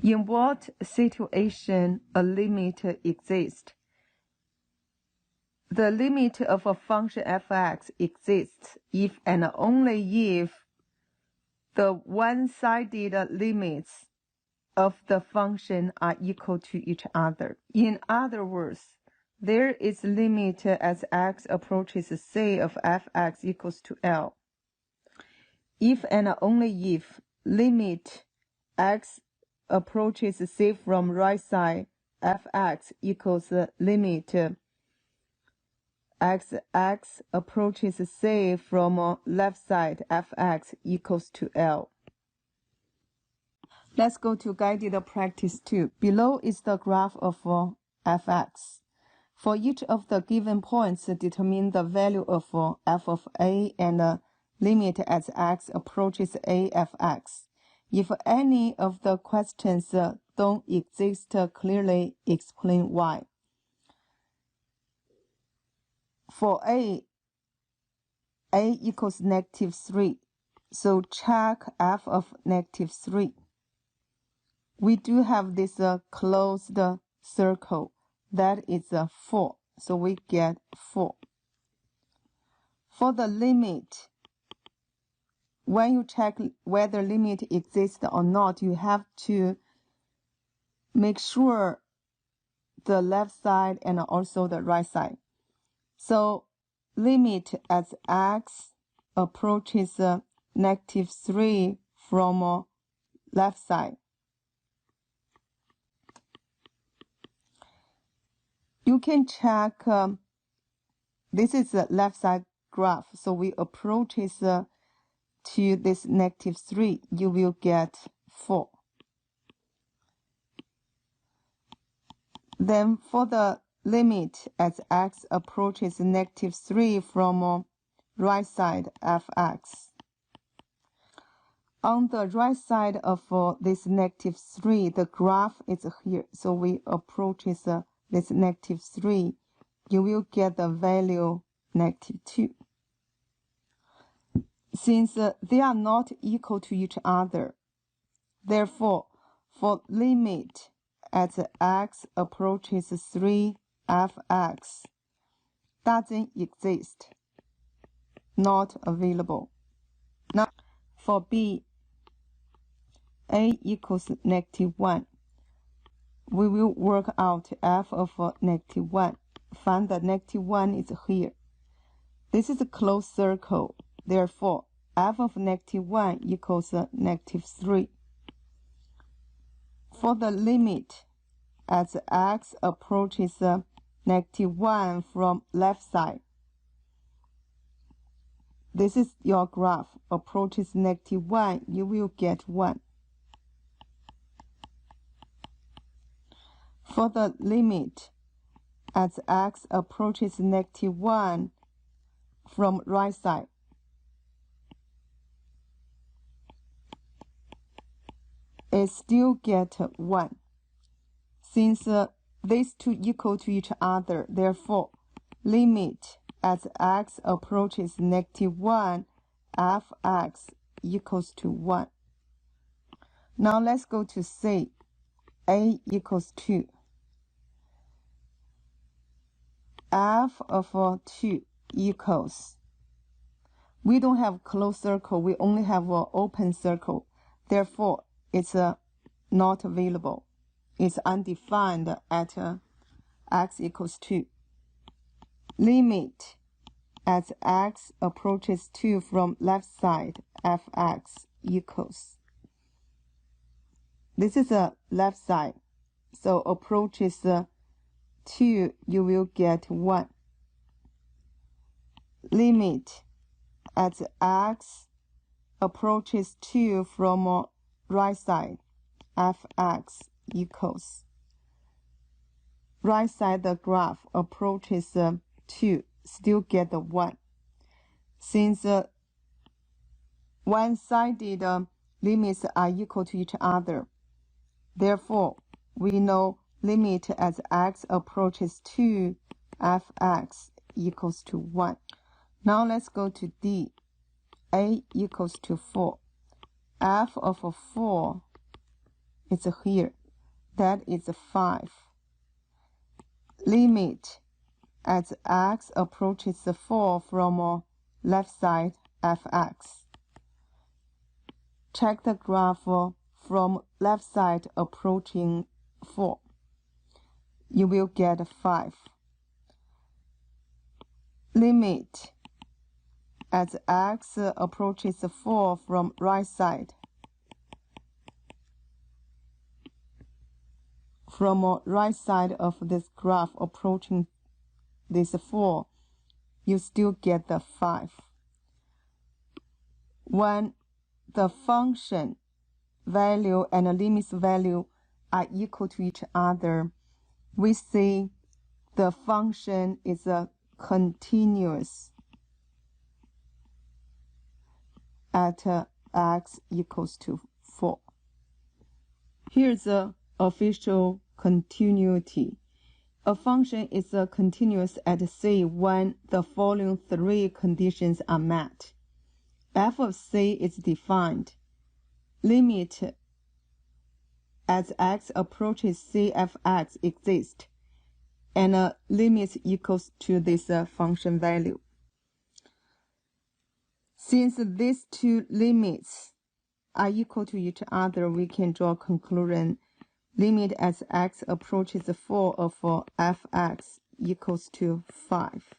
In what situation a limit exists? The limit of a function f(x) exists if and only if the one-sided limits of the function are equal to each other. In other words, there is limit as x approaches c of f(x) equals to L. If and only if limit x approaches c from right side f(x) equals limit x approaches c from left side f(x) equals to L. Let's go to guided practice 2. Below is the graph of f(x). For each of the given points, determine the value of f of a and limit as x approaches a f(x). If any of the questions don't exist clearly, explain why. For a equals -3, so check f of -3. We do have this closed circle, that is 4, so we get 4. For the limit, when you check whether limit exists or not, you have to make sure the left side and also the right side. So limit as x approaches -3 from left side. You can check, this is the left side graph, so we approaches to this -3, you will get 4. Then for the limit as x approaches -3 from right side f(x). On the right side of this -3, the graph is here, so we approaches this -3, you will get the value -2. Since they are not equal to each other, therefore, for limit as x approaches 3 f(x) doesn't exist, not available. Now, for b, a equals -1. We will work out f of -1. Find that -1 is here. This is a closed circle. Therefore, f of -1 equals -3. For the limit as x approaches -1 from left side, this is your graph, approaches -1, you will get 1. For the limit as x approaches -1 from right side, it still get 1. Since these two equal to each other, therefore, limit as x approaches -1 f(x) equals to 1. Now let's go to C. A equals 2. F of 2 equals, we don't have closed circle, we only have an open circle. Therefore, it's not available. It's undefined at x equals 2. Limit as x approaches 2 from left side f(x) equals, this is a left side, so approaches 2, you will get 1. Limit as x approaches 2 from right side f(x) equals, right side the graph approaches 2, still get the 1. Since one-sided limits are equal to each other, therefore we know limit as x approaches 2 f(x) equals to 1. Now let's go to D. A equals to 4. F of 4 It's here. That is 5. Limit as x approaches 4 from left side fx. Check the graph from left side approaching 4. You will get 5. Limit as x approaches 4 from right side. From right side of this graph approaching this 4, you still get the 5. When the function value and the limit's value are equal to each other, we say the function is a continuous at x equals to 4. Here's the official continuity. A function is continuous at c when the following 3 conditions are met. F of c is defined. Limit as x approaches c f x exists, and a limit equals to this function value. Since these two limits are equal to each other, we can draw a conclusion. Limit as x approaches 4 of fx equals to 5.